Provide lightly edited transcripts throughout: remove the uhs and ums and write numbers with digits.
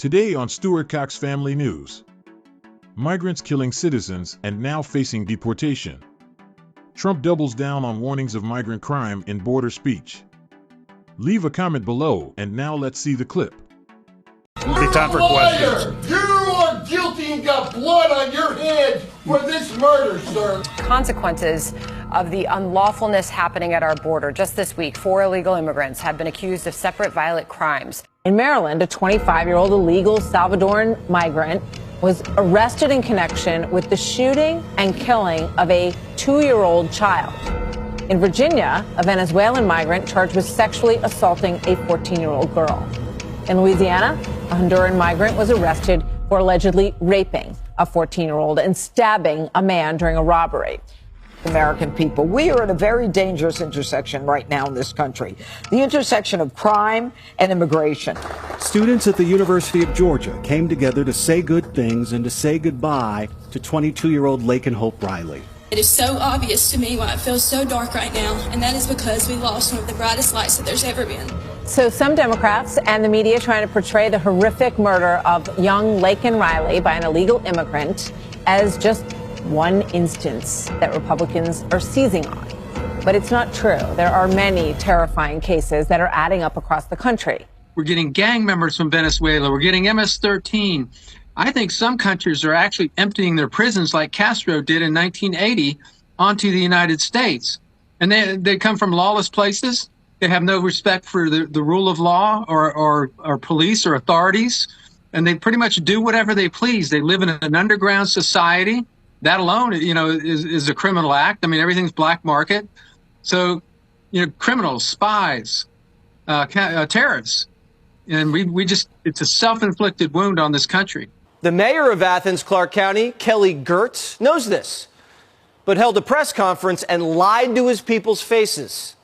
Today on Stewart-Cox Family News. Migrants killing citizens and now facing deportation. Trump doubles down on warnings of migrant crime in border speech. Leave a comment below, and now let's see the clip. It'll be time for questions. You are guilty and got blood on your hands for this murder, sir. Consequences of the unlawfulness happening at our border. Just this week, 4 illegal immigrants have been accused of separate violent crimes. In Maryland, a 25-year-old illegal Salvadoran migrant was arrested in connection with the shooting and killing of a 2-year-old child. In Virginia, a Venezuelan migrant charged with sexually assaulting a 14-year-old girl. In Louisiana, a Honduran migrant was arrested for allegedly raping a 14-year-old and stabbing a man during a robbery. American people, we are at a very dangerous intersection right now in this country. The intersection of crime and immigration. Students at the University of Georgia came together to say good things and to say goodbye to 22-year-old Laken Hope Riley. It is so obvious to me why it feels so dark right now, and that is because we lost one of the brightest lights that there's ever been. So some Democrats and the media trying to portray the horrific murder of young Laken Riley by an illegal immigrant as just one instance that Republicans are seizing on. But it's not true. There are many terrifying cases that are adding up across the country. We're getting gang members from Venezuela. We're getting MS-13. I think some countries are actually emptying their prisons like Castro did in 1980 onto the United States. And they come from lawless places. They have no respect for the rule of law or police or authorities. And they pretty much do whatever they please. They live in an underground society. That alone, is a criminal act. I mean, everything's black market. So, criminals, spies, terrorists. And it's a self-inflicted wound on this country. The mayor of Athens, Clark County, Kelly Gertz, knows this, but held a press conference and lied to his people's faces.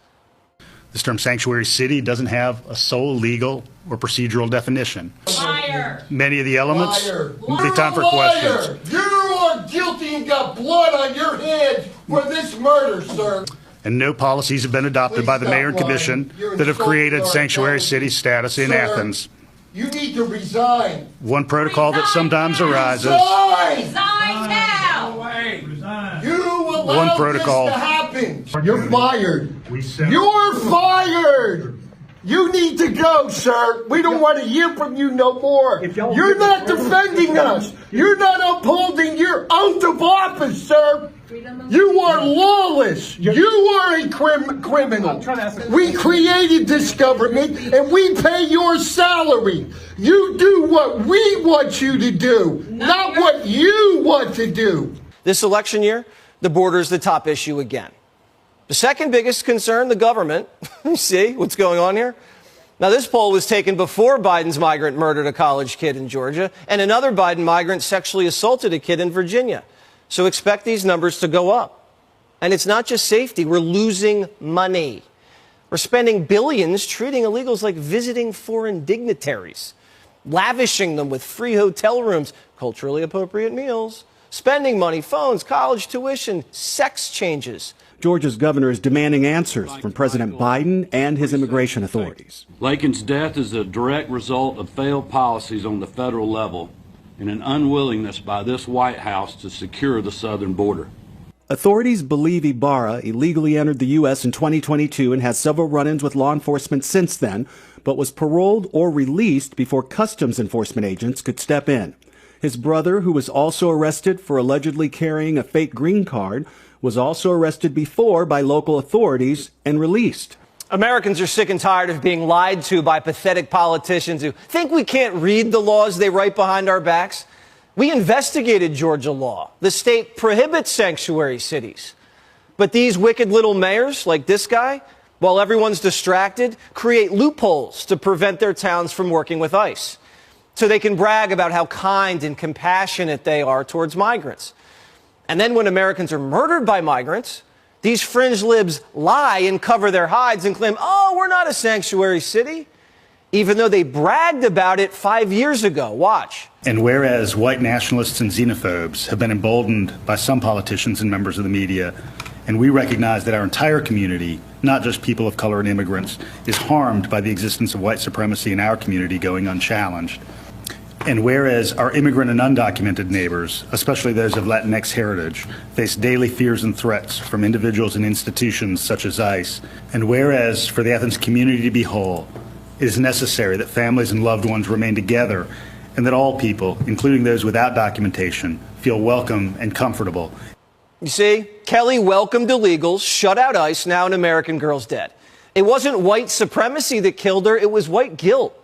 This term sanctuary city doesn't have a sole legal or procedural definition. Liar. Many of the elements. It'll be time for questions. You are guilty and got blood on your hands for this murder, sir. And no policies have been adopted by the mayor and commission that have created sanctuary city status in Athens. You need to resign. One protocol that sometimes arises. Resign now. You allowed One protocol. this to happen. You're fired. You're fired. You need to go, sir. We don't want to hear from you no more. You're not defending us. You're not upholding your oath of office, sir. You are lawless. You are a criminal. We created this government and we pay your salary. You do what we want you to do, not what you want to do. This election year, the border is the top issue again. The second biggest concern, the government. You see what's going on here? Now, this poll was taken before Biden's migrant murdered a college kid in Georgia and another Biden migrant sexually assaulted a kid in Virginia. So expect these numbers to go up. And it's not just safety. We're losing money. We're spending billions treating illegals like visiting foreign dignitaries, lavishing them with free hotel rooms, culturally appropriate meals, spending money, phones, college tuition, sex changes. Georgia's governor is demanding answers from President Biden and his immigration authorities. Laken's death is a direct result of failed policies on the federal level and an unwillingness by this White House to secure the southern border. Authorities believe Ibarra illegally entered the U.S. in 2022 and has several run-ins with law enforcement since then, but was paroled or released before customs enforcement agents could step in. His brother, who was also arrested for allegedly carrying a fake green card, was also arrested before by local authorities and released. Americans are sick and tired of being lied to by pathetic politicians who think we can't read the laws they write behind our backs. We investigated Georgia law. The state prohibits sanctuary cities. But these wicked little mayors, like this guy, while everyone's distracted, create loopholes to prevent their towns from working with ICE. So they can brag about how kind and compassionate they are towards migrants. And then when Americans are murdered by migrants, these fringe libs lie and cover their hides and claim, oh, we're not a sanctuary city, even though they bragged about it 5 years ago. Watch. And whereas white nationalists and xenophobes have been emboldened by some politicians and members of the media, and we recognize that our entire community, not just people of color and immigrants, is harmed by the existence of white supremacy in our community going unchallenged, And whereas our immigrant and undocumented neighbors, especially those of Latinx heritage, face daily fears and threats from individuals and institutions such as ICE, and whereas for the Athens community to be whole, it is necessary that families and loved ones remain together and that all people, including those without documentation, feel welcome and comfortable. You see, Kelly welcomed illegals, shut out ICE, now an American girl's dead. It wasn't white supremacy that killed her, it was white guilt.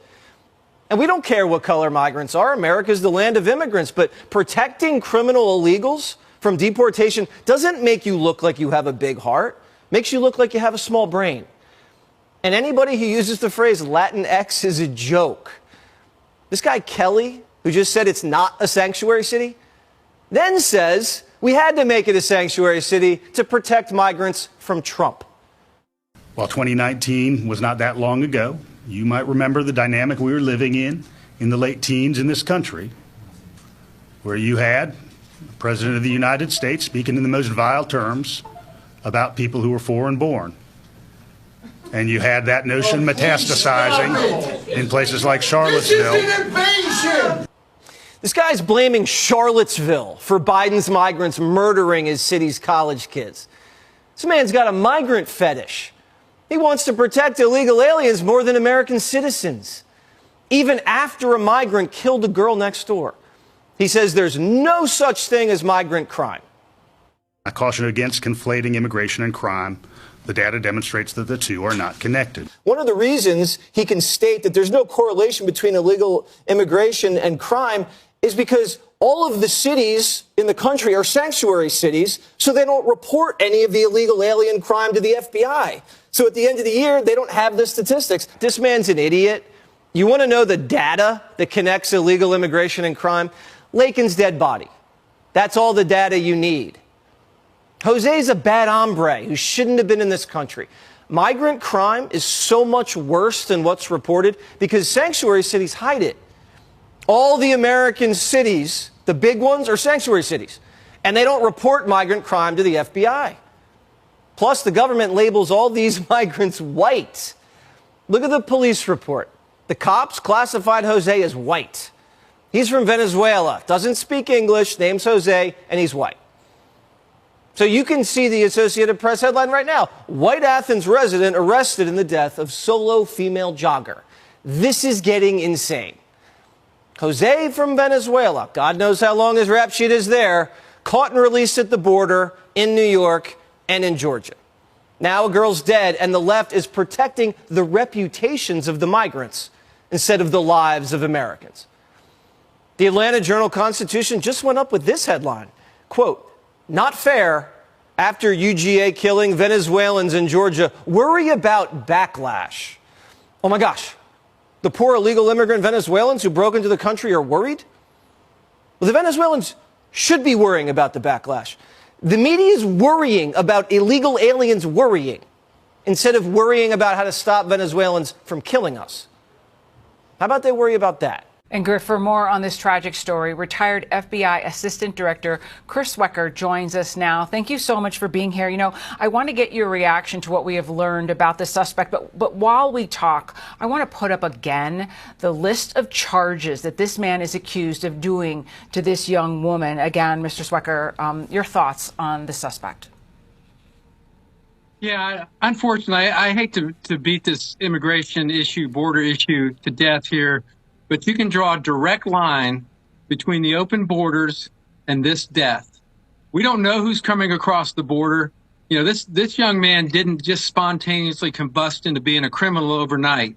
And we don't care what color migrants are. America's the land of immigrants. But protecting criminal illegals from deportation doesn't make you look like you have a big heart. Makes you look like you have a small brain. And anybody who uses the phrase Latinx is a joke. This guy Kelly, who just said it's not a sanctuary city, then says we had to make it a sanctuary city to protect migrants from Trump. While 2019 was not that long ago, you might remember the dynamic we were living in the late teens in this country, where you had the President of the United States speaking in the most vile terms about people who were foreign born. And you had that notion metastasizing in places like Charlottesville. This is an invasion! This guy's blaming Charlottesville for Biden's migrants murdering his city's college kids. This man's got a migrant fetish. He wants to protect illegal aliens more than American citizens, even after a migrant killed a girl next door. He says there's no such thing as migrant crime. I caution against conflating immigration and crime. The data demonstrates that the two are not connected. One of the reasons he can state that there's no correlation between illegal immigration and crime is because all of the cities in the country are sanctuary cities, so they don't report any of the illegal alien crime to the FBI. So at the end of the year, they don't have the statistics. This man's an idiot. You want to know the data that connects illegal immigration and crime? Lakin's dead body. That's all the data you need. Jose's a bad hombre who shouldn't have been in this country. Migrant crime is so much worse than what's reported because sanctuary cities hide it. All the American cities, the big ones, are sanctuary cities, and they don't report migrant crime to the FBI. Plus, the government labels all these migrants white. Look at the police report. The cops classified Jose as white. He's from Venezuela, doesn't speak English, name's Jose, and he's white. So you can see the Associated Press headline right now. White Athens resident arrested in the death of solo female jogger. This is getting insane. Jose from Venezuela, God knows how long his rap sheet is there, caught and released at the border in New York and in Georgia. Now a girl's dead, and the left is protecting the reputations of the migrants instead of the lives of Americans. The Atlanta Journal-Constitution just went up with this headline, quote, "Not fair. After UGA killing, Venezuelans in Georgia worry about backlash." Oh my gosh. The poor illegal immigrant Venezuelans who broke into the country are worried? Well, the Venezuelans should be worrying about the backlash. The media is worrying about illegal aliens worrying instead of worrying about how to stop Venezuelans from killing us. How about they worry about that? And for more on this tragic story, retired FBI Assistant Director Chris Wecker joins us now. Thank you so much for being here. You know, I want to get your reaction to what we have learned about the suspect. But while we talk, I want to put up again the list of charges that this man is accused of doing to this young woman. Again, Mr. Wecker, your thoughts on the suspect? Yeah, unfortunately, I hate to beat this immigration issue, border issue to death here. But you can draw a direct line between the open borders and this death. We don't know who's coming across the border. You know, this young man didn't just spontaneously combust into being a criminal overnight.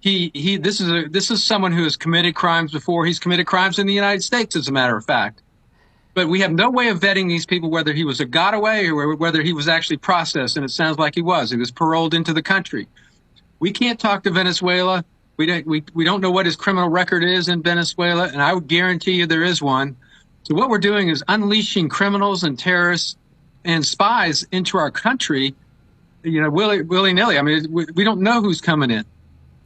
This is someone who has committed crimes before. He's committed crimes in the United States, as a matter of fact. But we have no way of vetting these people, whether he was a gotaway or whether he was actually processed. And it sounds like he was. He was paroled into the country. We can't talk to Venezuela. We don't know what his criminal record is in Venezuela, and I would guarantee you there is one. So what we're doing is unleashing criminals and terrorists and spies into our country, you know, willy-nilly. I mean, we don't know who's coming in.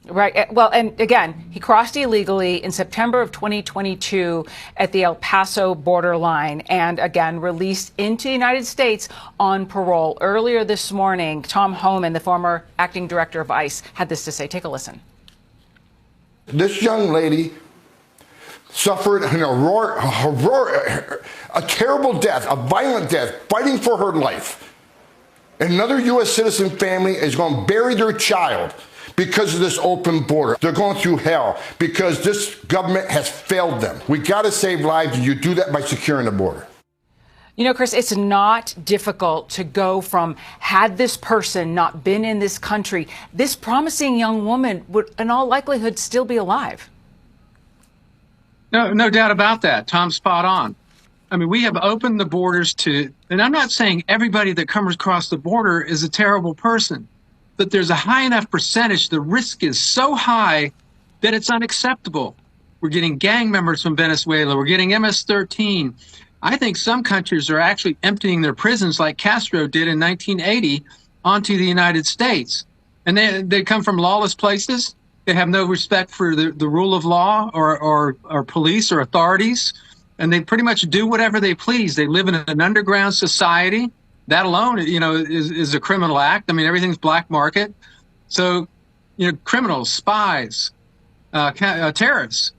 Right. Well, and again, he crossed illegally in September of 2022 at the El Paso borderline and again released into the United States on parole. Earlier this morning, Tom Homan, the former acting director of ICE, had this to say. Take a listen. This young lady suffered a terrible death, a violent death, fighting for her life. Another U.S. citizen family is going to bury their child because of this open border. They're going through hell because this government has failed them. We got to save lives, and you do that by securing the border. You know, Chris, it's not difficult to go from, had this person not been in this country, this promising young woman would in all likelihood still be alive. No doubt about that. Tom's spot on. I mean, we have opened the borders to, and I'm not saying everybody that comes across the border is a terrible person, but there's a high enough percentage, the risk is so high that it's unacceptable. We're getting gang members from Venezuela. We're getting MS-13. I think some countries are actually emptying their prisons like Castro did in 1980 onto the United States. And they come from lawless places. They have no respect for the rule of law or police or authorities. And they pretty much do whatever they please. They live in an underground society. That alone, you know, is a criminal act. I mean, everything's black market. So, you know, criminals, spies, terrorists.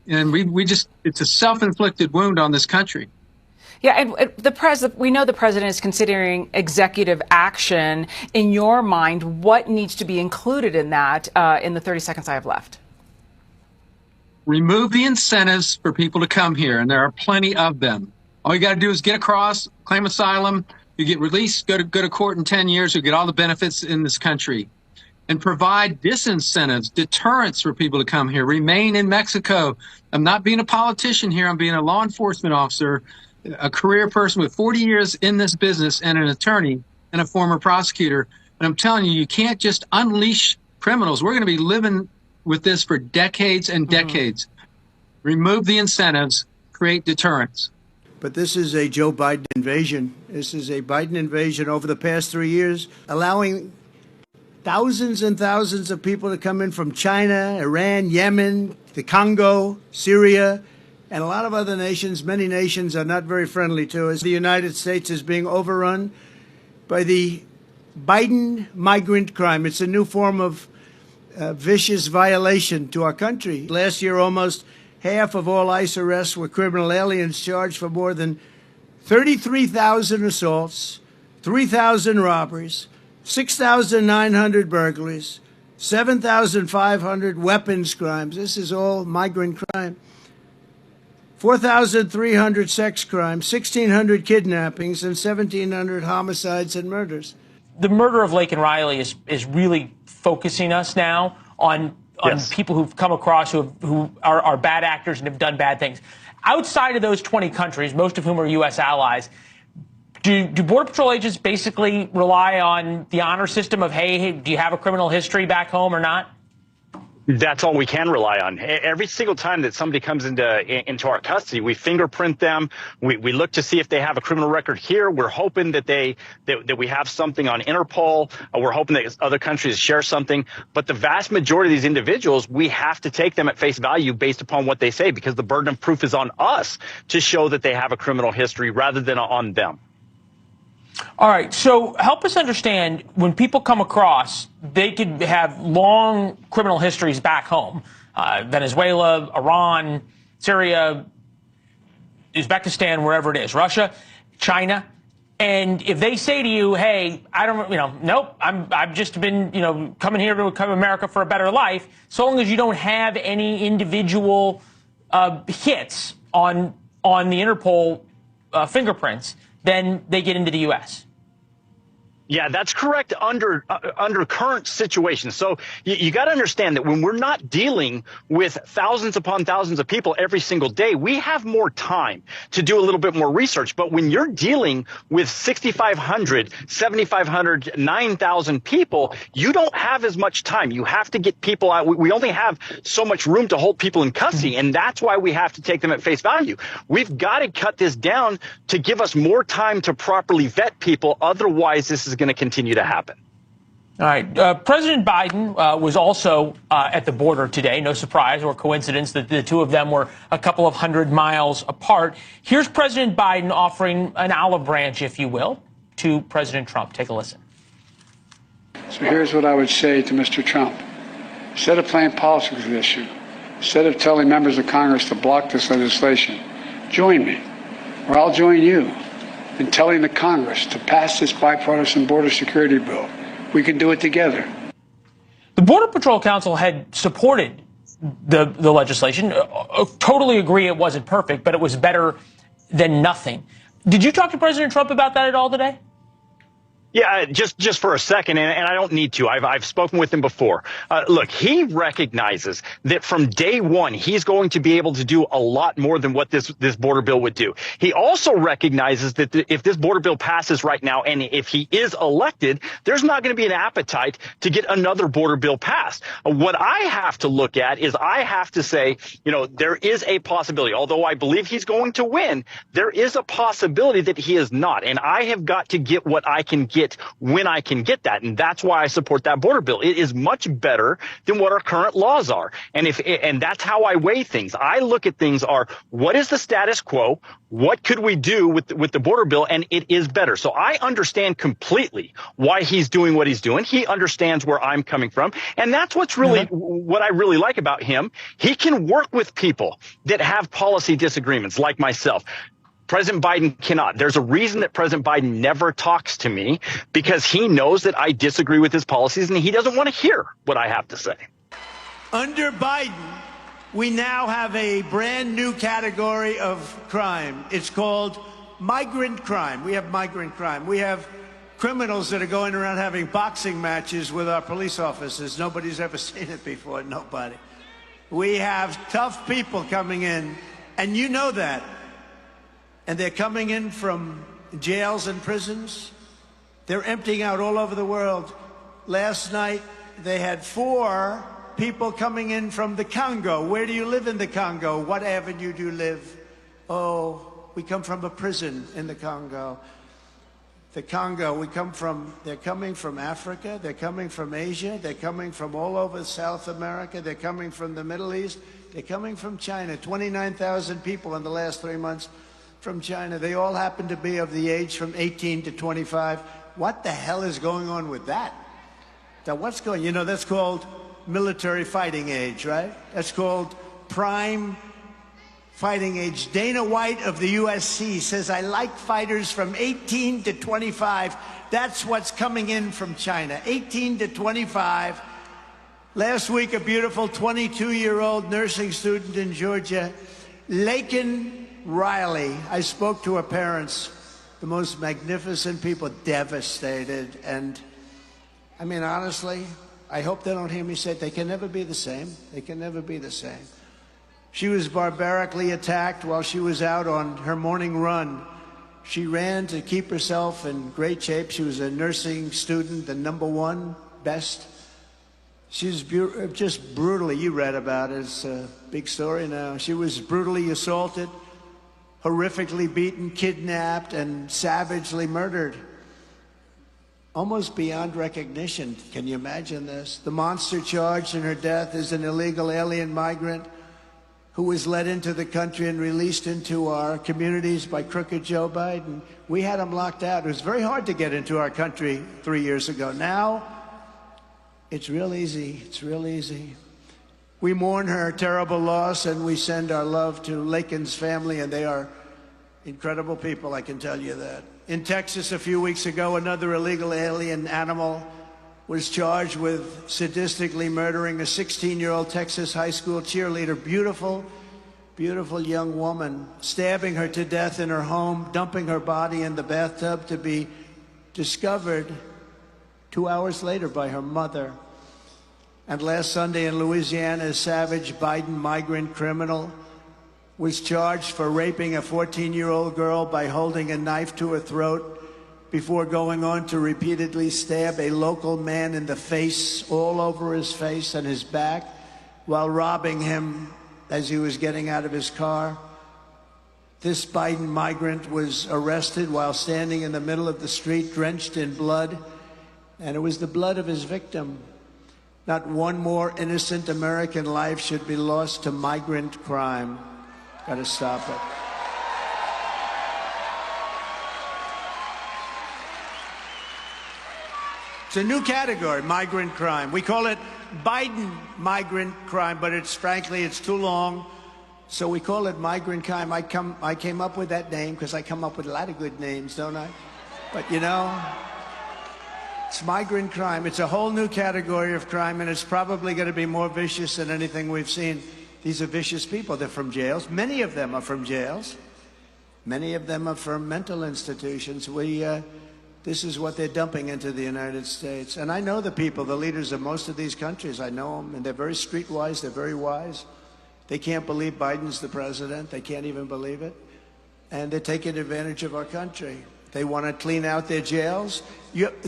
And we just, it's a self-inflicted wound on this country. Yeah, and we know the president is considering executive action. In your mind, what needs to be included in that in the 30 seconds I have left? Remove the incentives for people to come here, and there are plenty of them. All you got to do is get across, claim asylum, you get released, go to court in 10 years, you get all the benefits in this country. And provide disincentives, deterrents for people to come here. Remain in Mexico. I'm not being a politician here. I'm being a law enforcement officer, a career person with 40 years in this business, and an attorney and a former prosecutor. And I'm telling you, you can't just unleash criminals. We're going to be living with this for decades and decades. Remove the incentives, create deterrents. But this is a Joe Biden invasion. This is a Biden invasion over the past 3 years, allowing thousands and thousands of people to come in from China, Iran, Yemen, the Congo, Syria, and a lot of other nations. Many nations are not very friendly to us. The United States is being overrun by the Biden migrant crime. It's a new form of vicious violation to our country. Last year, almost half of all ICE arrests were criminal aliens charged for more than 33,000 assaults, 3,000 robberies, 6,900 burglaries, 7,500 weapons crimes. This is all migrant crime. 4,300 sex crimes, 1,600 kidnappings, and 1,700 homicides and murders. The murder of Laken Riley is really focusing us now on people who've come across who are bad actors and have done bad things. Outside of those 20 countries, most of whom are U.S. allies, do Border Patrol agents basically rely on the honor system of, hey, do you have a criminal history back home or not? That's all we can rely on. Every single time that somebody comes into our custody, we fingerprint them. We look to see if they have a criminal record here. We're hoping that that we have something on Interpol. We're hoping that other countries share something. But the vast majority of these individuals, we have to take them at face value based upon what they say, because the burden of proof is on us to show that they have a criminal history rather than on them. All right, so help us understand, when people come across, they could have long criminal histories back home, Venezuela, Iran, Syria, Uzbekistan, wherever it is, Russia, China. And if they say to you, hey, I don't, nope, I've just been, coming here to come to America for a better life, so long as you don't have any individual hits on the Interpol fingerprints, then they get into the U.S. Yeah, that's correct under current situations. So you got to understand that when we're not dealing with thousands upon thousands of people every single day, we have more time to do a little bit more research. But when you're dealing with 6,500, 7,500, 9,000 people, you don't have as much time. You have to get people out. We only have so much room to hold people in custody, and that's why we have to take them at face value. We've got to cut this down to give us more time to properly vet people. Otherwise, this is going to continue to happen. All right. President Biden was also at the border today. No surprise or coincidence that the two of them were a couple of 100 miles apart. Here's President Biden offering an olive branch, if you will, to President Trump. Take a listen. So here's what I would say to Mr. Trump. Instead of playing politics with this issue, Instead of telling members of Congress to block this legislation, join me, or I'll join you, in telling the Congress to pass this bipartisan border security bill. We can do it together. The Border Patrol Council had supported the legislation. Totally agree it wasn't perfect, but it was better than nothing. Did you talk to President Trump about that at all today? Yeah, just for a second, and I don't need to. I've spoken with him before. Look, he recognizes that from day one, he's going to be able to do a lot more than what this border bill would do. He also recognizes that if this border bill passes right now, and if he is elected, there's not going to be an appetite to get another border bill passed. What I have to look at is I have to say, there is a possibility, although I believe he's going to win, there is a possibility that he is not. And I have got to get what I can get when I can get that. And that's why I support that border bill. It is much better than what our current laws are. And that's how I weigh things. I look at things what is the status quo? What could we do with the border bill? And it is better. So I understand completely why he's doing what he's doing. He understands where I'm coming from. And that's what's really what I really like about him. He can work with people that have policy disagreements like myself. President Biden cannot. There's a reason that President Biden never talks to me, because he knows that I disagree with his policies and he doesn't want to hear what I have to say. Under Biden, we now have a brand new category of crime. It's called migrant crime. We have migrant crime. We have criminals that are going around having boxing matches with our police officers. Nobody's ever seen it before. Nobody. We have tough people coming in, and you know that. And they're coming in from jails and prisons. They're emptying out all over the world. Last night, they had 4 people coming in from the Congo. Where do you live in the Congo? What avenue do you live? Oh, we come from a prison in the Congo. The Congo, they're coming from Africa, they're coming from Asia, they're coming from all over South America, they're coming from the Middle East, they're coming from China. 29,000 people in the last 3 months. From China. They all happen to be of the age from 18 to 25. What the hell is going on with that? Now, that's called military fighting age, right? That's called prime fighting age. Dana White of the USC says, I like fighters from 18 to 25. That's what's coming in from China. 18 to 25. Last week, a beautiful 22-year-old nursing student in Georgia, Lakin Riley. I spoke to her parents, the most magnificent people, devastated. And I mean, honestly, I hope they don't hear me say it. They can never be the same. They can never be the same. She was barbarically attacked while she was out on her morning run. She ran to keep herself in great shape. She was a nursing student, the #1 best. She was just brutally, you read about it, it's a big story now. She was brutally assaulted, horrifically beaten, kidnapped, and savagely murdered. Almost beyond recognition. Can you imagine this? The monster charged in her death is an illegal alien migrant who was led into the country and released into our communities by crooked Joe Biden. We had him locked out. It was very hard to get into our country 3 years ago. Now, it's real easy. It's real easy. We mourn her terrible loss, and we send our love to Lakin's family, and they are incredible people, I can tell you that. In Texas a few weeks ago, another illegal alien animal was charged with sadistically murdering a 16-year-old Texas high school cheerleader. Beautiful, beautiful young woman, stabbing her to death in her home, dumping her body in the bathtub to be discovered 2 hours later by her mother. And last Sunday in Louisiana, a savage Biden migrant criminal was charged for raping a 14-year-old girl by holding a knife to her throat before going on to repeatedly stab a local man in the face, all over his face and his back, while robbing him as he was getting out of his car. This Biden migrant was arrested while standing in the middle of the street, drenched in blood, and it was the blood of his victim. Not one more innocent American life should be lost to migrant crime. Got to stop it. It's a new category, migrant crime. We call it Biden migrant crime, but frankly, it's too long. So we call it migrant crime. I came up with that name because I come up with a lot of good names, don't I? But you know, it's migrant crime. It's a whole new category of crime, and it's probably going to be more vicious than anything we've seen. These are vicious people. They're from jails. Many of them are from jails. Many of them are from mental institutions. This is what they're dumping into the United States. And I know the people, the leaders of most of these countries. I know them, and they're very streetwise. They're very wise. They can't believe Biden's the president. They can't even believe it. And they're taking advantage of our country. They want to clean out their jails.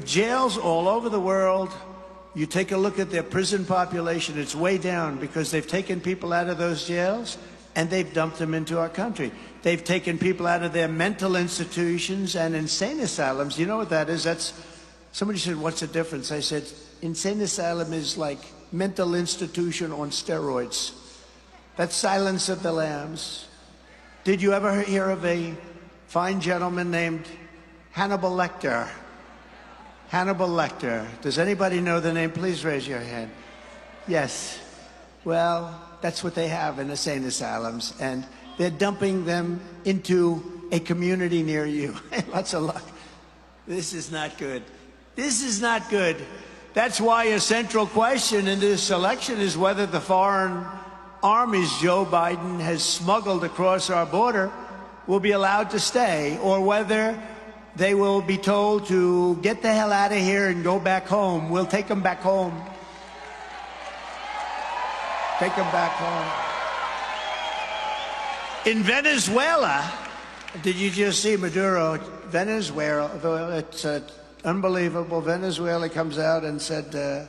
Jails all over the world, you take a look at their prison population, it's way down because they've taken people out of those jails and they've dumped them into our country. They've taken people out of their mental institutions and insane asylums. You know what that is? Somebody said, what's the difference? I said, insane asylum is like mental institution on steroids. That's Silence of the Lambs. Did you ever hear of a fine gentleman named Hannibal Lecter? Hannibal Lecter. Does anybody know the name? Please raise your hand. Yes. Well, that's what they have in insane asylums, and they're dumping them into a community near you. Lots of luck. This is not good. This is not good. That's why a central question in this election is whether the foreign armies Joe Biden has smuggled across our border will be allowed to stay, or whether they will be told to get the hell out of here and go back home. We'll take them back home. Take them back home. In Venezuela, did you just see Maduro? Venezuela, it's unbelievable. Venezuela comes out and said,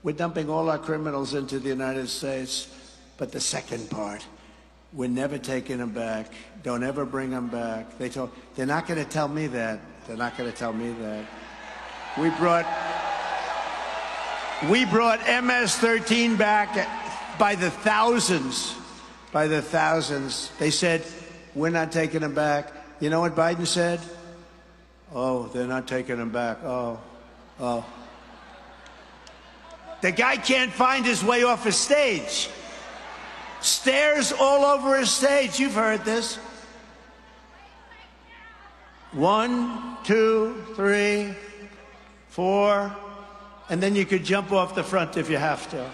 we're dumping all our criminals into the United States. But the second part, we're never taking them back. Don't ever bring them back. They're not going to tell me that. They're not going to tell me that. We brought MS-13 back by the thousands. By the thousands. They said, we're not taking them back. You know what Biden said? Oh, they're not taking them back. Oh. The guy can't find his way off a stage. Stairs all over his stage. You've heard this. 1, 2, 3, 4, and then you could jump off the front if you have to.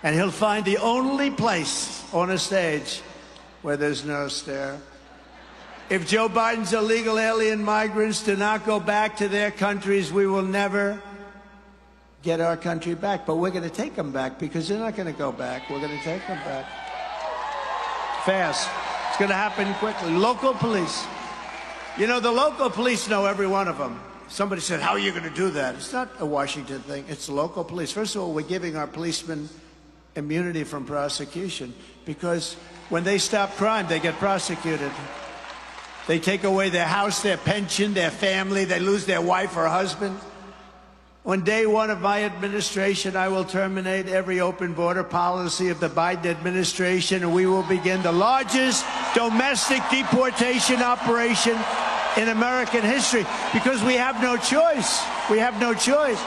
And he'll find the only place on a stage where there's no stair. If Joe Biden's illegal alien migrants do not go back to their countries, we will never get our country back. But we're going to take them back because they're not going to go back. We're going to take them back. Fast. It's going to happen quickly. Local police. You know, the local police know every one of them. Somebody said, how are you going to do that? It's not a Washington thing. It's the local police. First of all, we're giving our policemen immunity from prosecution because when they stop crime, they get prosecuted. They take away their house, their pension, their family. They lose their wife or husband. On day one of my administration, I will terminate every open border policy of the Biden administration, and we will begin the largest domestic deportation operation in American history because we have no choice. We have no choice.